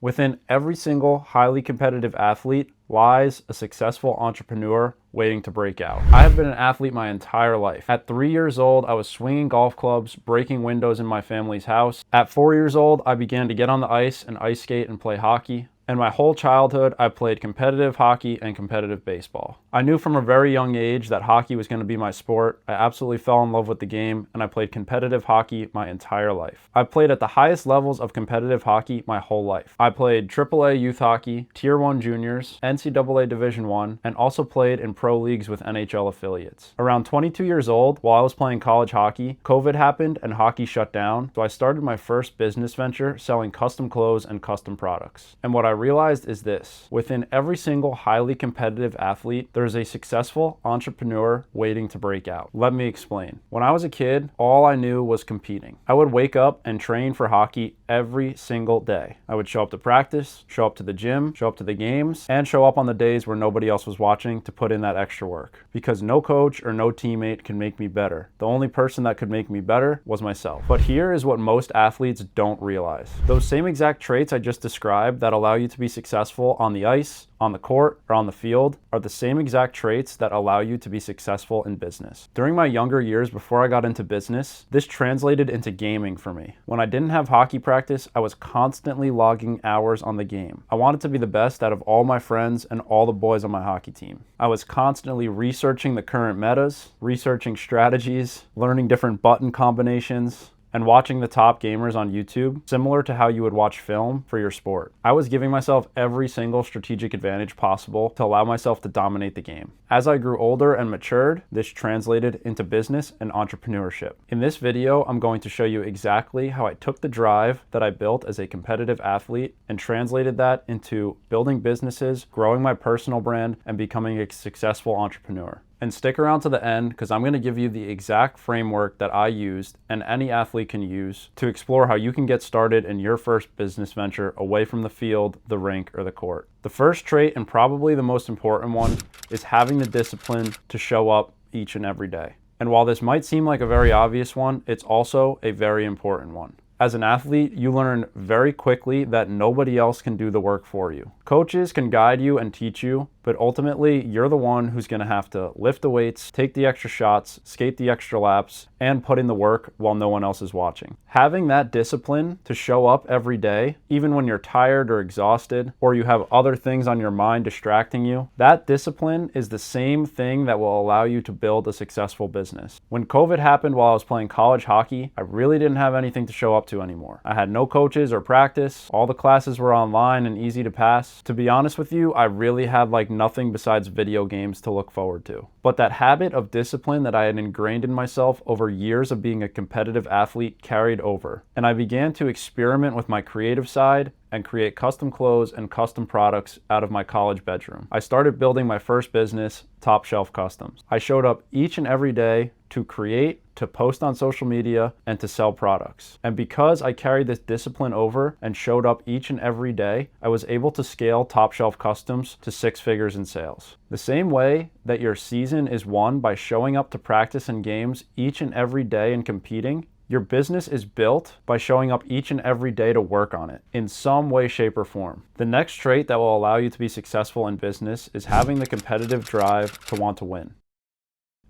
Within every single highly competitive athlete lies a successful entrepreneur waiting to break out. I have been an athlete my entire life. At 3 years old, I was swinging golf clubs, breaking windows in my family's house. At 4 years old, I began to get on the ice and ice skate and play hockey. And my whole childhood, I played competitive hockey and competitive baseball. I knew from a very young age that hockey was going to be my sport. I absolutely fell in love with the game, and I played competitive hockey my entire life. I played at the highest levels of competitive hockey my whole life. I played AAA youth hockey, Tier 1 juniors, NCAA Division I, and also played in pro leagues with NHL affiliates. Around 22 years old, while I was playing college hockey, COVID happened and hockey shut down, so I started my first business venture selling custom clothes and custom products. And what I realized is this: within every single highly competitive athlete, there's a successful entrepreneur waiting to break out. Let me explain. When I was a kid, all I knew was competing. I would wake up and train for hockey every single day. I would show up to practice, show up to the gym, show up to the games, and show up on the days where nobody else was watching to put in that extra work. Because no coach or no teammate can make me better. The only person that could make me better was myself. But here is what most athletes don't realize. Those same exact traits I just described that allow you to be successful on the ice, on the court, or on the field are the same exact traits that allow you to be successful in business. During my younger years before I got into business, this translated into gaming for me. When I didn't have hockey practice, I was constantly logging hours on the game. I wanted to be the best out of all my friends and all the boys on my hockey team. I was constantly researching the current metas, researching strategies, learning different button combinations, and watching the top gamers on YouTube, similar to how you would watch film for your sport. I was giving myself every single strategic advantage possible to allow myself to dominate the game. As I grew older and matured, this translated into business and entrepreneurship. In this video, I'm going to show you exactly how I took the drive that I built as a competitive athlete and translated that into building businesses, growing my personal brand, and becoming a successful entrepreneur. And stick around to the end because I'm going to give you the exact framework that I used and any athlete can use to explore how you can get started in your first business venture away from the field, the rink, or the court. The first trait, and probably the most important one, is having the discipline to show up each and every day. And while this might seem like a very obvious one, it's also a very important one. As an athlete, you learn very quickly that nobody else can do the work for you. Coaches can guide you and teach you, but ultimately you're the one who's going to have to lift the weights, take the extra shots, skate the extra laps, and put in the work while no one else is watching. Having that discipline to show up every day, even when you're tired or exhausted, or you have other things on your mind distracting you, that discipline is the same thing that will allow you to build a successful business. When COVID happened while I was playing college hockey, I really didn't have anything to show up to anymore. I had no coaches or practice. All the classes were online and easy to pass. To be honest with you, I really had nothing besides video games to look forward to. But that habit of discipline that I had ingrained in myself over years of being a competitive athlete carried over. And I began to experiment with my creative side and create custom clothes and custom products out of my college bedroom. I started building my first business, Top Shelf Customs. I showed up each and every day to create, to post on social media, and to sell products. And because I carried this discipline over and showed up each and every day, I was able to scale Top Shelf Customs to 6 figures in sales. The same way that your season is won by showing up to practice and games each and every day and competing, your business is built by showing up each and every day to work on it in some way, shape, or form. The next trait that will allow you to be successful in business is having the competitive drive to want to win.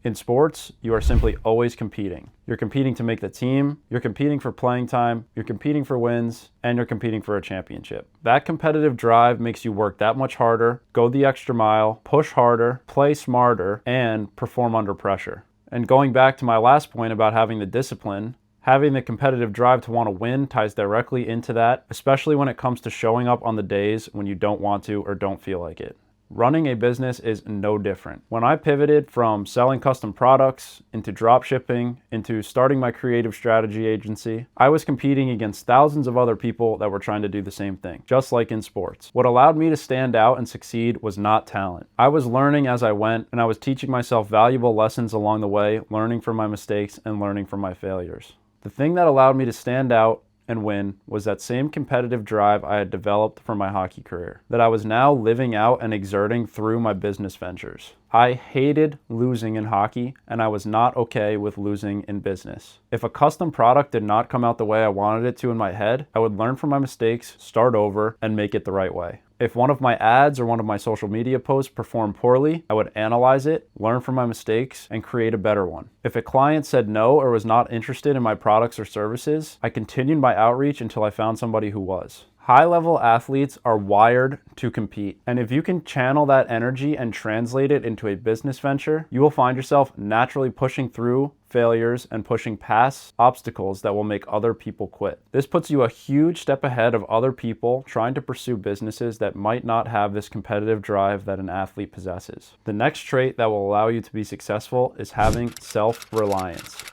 In sports, you are simply always competing. You're competing to make the team, you're competing for playing time, you're competing for wins, and you're competing for a championship. That competitive drive makes you work that much harder, go the extra mile, push harder, play smarter, and perform under pressure. And going back to my last point about having the discipline, having the competitive drive to want to win ties directly into that, especially when it comes to showing up on the days when you don't want to or don't feel like it. Running a business is no different. When I pivoted from selling custom products into drop shipping, into starting my creative strategy agency, I was competing against thousands of other people that were trying to do the same thing, just like in sports. What allowed me to stand out and succeed was not talent. I was learning as I went, and I was teaching myself valuable lessons along the way, learning from my mistakes and learning from my failures. The thing that allowed me to stand out and win was that same competitive drive I had developed from my hockey career, that I was now living out and exerting through my business ventures. I hated losing in hockey, and I was not okay with losing in business. If a custom product did not come out the way I wanted it to in my head, I would learn from my mistakes, start over, and make it the right way. If one of my ads or one of my social media posts performed poorly, I would analyze it, learn from my mistakes, and create a better one. If a client said no or was not interested in my products or services, I continued my outreach until I found somebody who was. High-level athletes are wired to compete, and if you can channel that energy and translate it into a business venture, you will find yourself naturally pushing through failures and pushing past obstacles that will make other people quit. This puts you a huge step ahead of other people trying to pursue businesses that might not have this competitive drive that an athlete possesses. The next trait that will allow you to be successful is having self-reliance.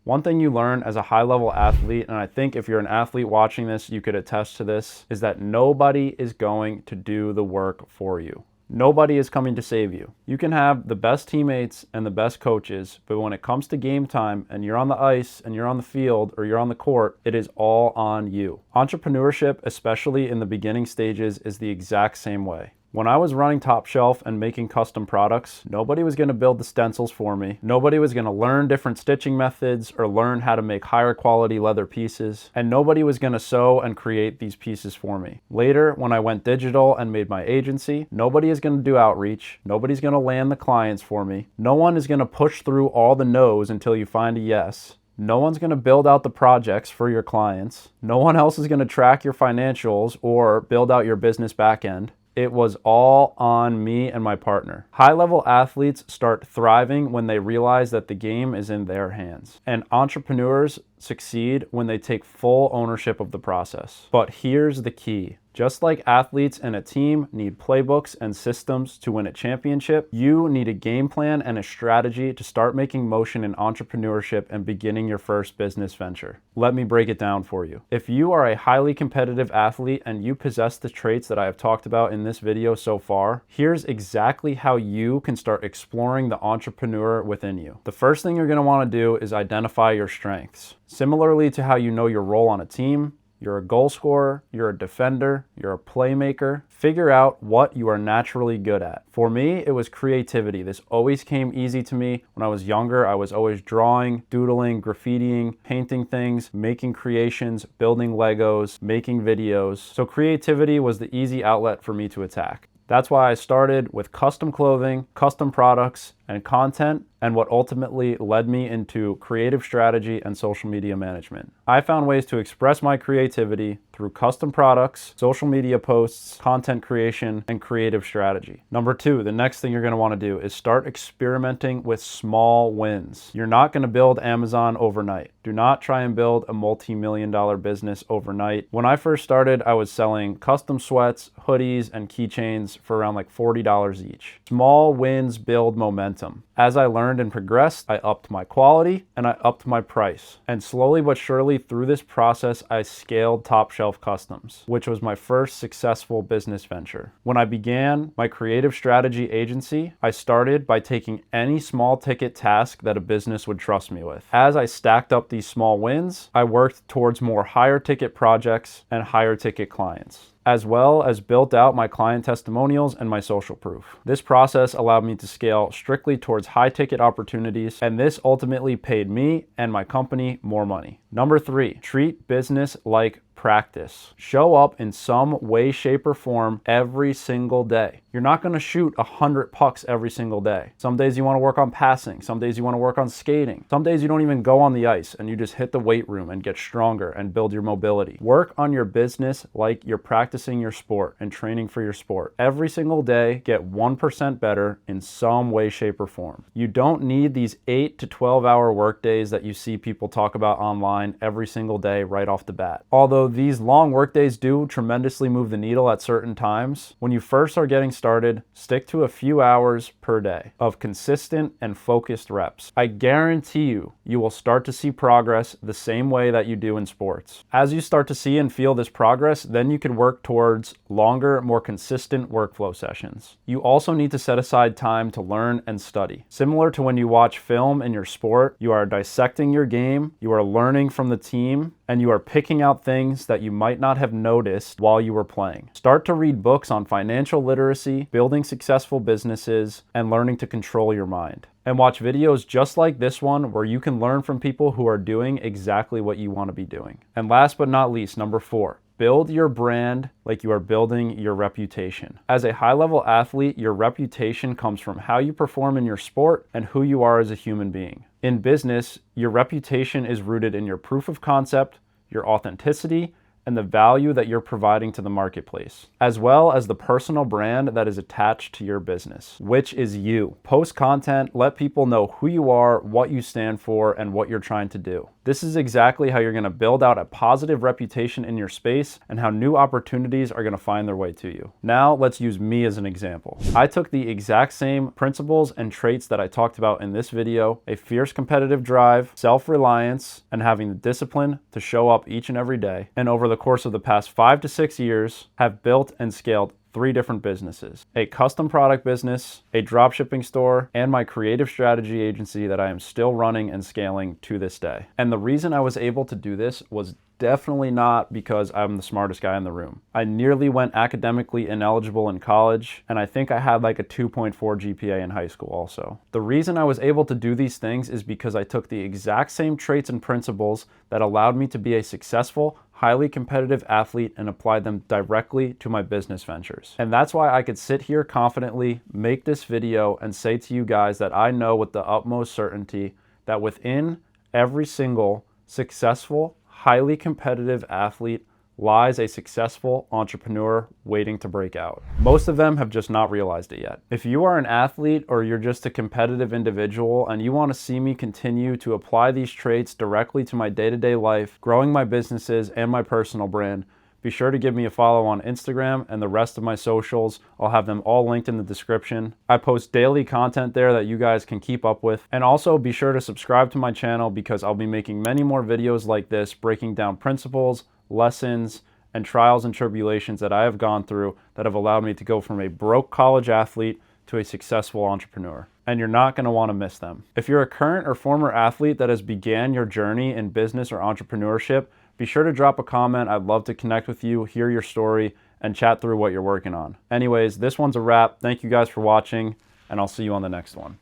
One thing you learn as a high-level athlete, and I think if you're an athlete watching this, you could attest to this, is that nobody is going to do the work for you. Nobody is coming to save you. You can have the best teammates and the best coaches, but when it comes to game time and you're on the ice and you're on the field or you're on the court, it is all on you. Entrepreneurship, especially in the beginning stages, is the exact same way. When I was running Top Shelf and making custom products, nobody was going to build the stencils for me. Nobody was going to learn different stitching methods or learn how to make higher quality leather pieces. And nobody was going to sew and create these pieces for me. Later, when I went digital and made my agency, nobody is going to do outreach. Nobody's going to land the clients for me. No one is going to push through all the no's until you find a yes. No one's going to build out the projects for your clients. No one else is going to track your financials or build out your business backend. It was all on me and my partner. High-level athletes start thriving when they realize that the game is in their hands. And entrepreneurs succeed when they take full ownership of the process. But here's the key. Just like athletes and a team need playbooks and systems to win a championship, you need a game plan and a strategy to start making motion in entrepreneurship and beginning your first business venture. Let me break it down for you. If you are a highly competitive athlete and you possess the traits that I have talked about in this video so far, here's exactly how you can start exploring the entrepreneur within you. The first thing you're going to want to do is identify your strengths. Similarly to how you know your role on a team, you're a goal scorer, you're a defender, you're a playmaker. Figure out what you are naturally good at. For me, it was creativity. This always came easy to me. When I was younger, I was always drawing, doodling, graffitiing, painting things, making creations, building Legos, making videos. So creativity was the easy outlet for me to attack. That's why I started with custom clothing, custom products, and content, and what ultimately led me into creative strategy and social media management. I found ways to express my creativity through custom products, social media posts, content creation, and creative strategy. Number two, the next thing you're going to want to do is start experimenting with small wins. You're not going to build Amazon overnight. Do not try and build a multi-million-dollar business overnight. When I first started, I was selling custom sweats, hoodies, and keychains for around like $40 each. Small wins build momentum. As I learned and progressed, I upped my quality and I upped my price. And slowly but surely through this process, I scaled Top Shelf Customs, which was my first successful business venture. When I began my creative strategy agency, I started by taking any small ticket task that a business would trust me with. As I stacked up these small wins, I worked towards more higher ticket projects and higher ticket clients, as well as built out my client testimonials and my social proof. This process allowed me to scale strictly towards high ticket opportunities, and this ultimately paid me and my company more money. Number three, treat business like practice. Show up in some way, shape, or form every single day. You're not going to shoot 100 pucks every single day. Some days you want to work on passing. Some days you want to work on skating. Some days you don't even go on the ice and you just hit the weight room and get stronger and build your mobility. Work on your business like you're practicing your sport and training for your sport. Every single day, get 1% better in some way, shape, or form. You don't need these 8 to 12 hour work days that you see people talk about online every single day right off the bat. Although these long work days do tremendously move the needle at certain times, when you first are getting started, stick to a few hours per day of consistent and focused reps. I guarantee you, you will start to see progress the same way that you do in sports. As you start to see and feel this progress, then you can work towards longer, more consistent workflow sessions. You also need to set aside time to learn and study. Similar to when you watch film in your sport, you are dissecting your game, you are learning from the team, and you are picking out things that you might not have noticed while you were playing. Start to read books on financial literacy, building successful businesses, and learning to control your mind. And watch videos just like this one where you can learn from people who are doing exactly what you want to be doing. And last but not least, number 4. Build your brand like you are building your reputation. As a high-level athlete, your reputation comes from how you perform in your sport and who you are as a human being. In business, your reputation is rooted in your proof of concept, your authenticity, and the value that you're providing to the marketplace, as well as the personal brand that is attached to your business, which is you. Post content, let people know who you are, what you stand for, and what you're trying to do. This is exactly how you're going to build out a positive reputation in your space and how new opportunities are going to find their way to you. Now, let's use me as an example. I took the exact same principles and traits that I talked about in this video: a fierce competitive drive, self-reliance, and having the discipline to show up each and every day. And over the course of the past 5 to 6 years, have built and scaled 3 different businesses: a custom product business, a dropshipping store, and my creative strategy agency that I am still running and scaling to this day. And the reason I was able to do this was definitely not because I'm the smartest guy in the room. I nearly went academically ineligible in college, and I think I had like a 2.4 GPA in high school also. The reason I was able to do these things is because I took the exact same traits and principles that allowed me to be a successful, highly competitive athlete and applied them directly to my business ventures. And that's why I could sit here confidently, make this video, and say to you guys that I know with the utmost certainty that within every single successful, highly competitive athlete lies a successful entrepreneur waiting to break out. Most of them have just not realized it yet. If you are an athlete or you're just a competitive individual and you want to see me continue to apply these traits directly to my day-to-day life, growing my businesses and my personal brand, be sure to give me a follow on Instagram and the rest of my socials. I'll have them all linked in the description. I post daily content there that you guys can keep up with. And also be sure to subscribe to my channel because I'll be making many more videos like this, breaking down principles, lessons, and trials and tribulations that I have gone through that have allowed me to go from a broke college athlete to a successful entrepreneur. And you're not going to want to miss them. If you're a current or former athlete that has began your journey in business or entrepreneurship, be sure to drop a comment. I'd love to connect with you, hear your story, and chat through what you're working on. Anyways, this one's a wrap. Thank you guys for watching, and I'll see you on the next one.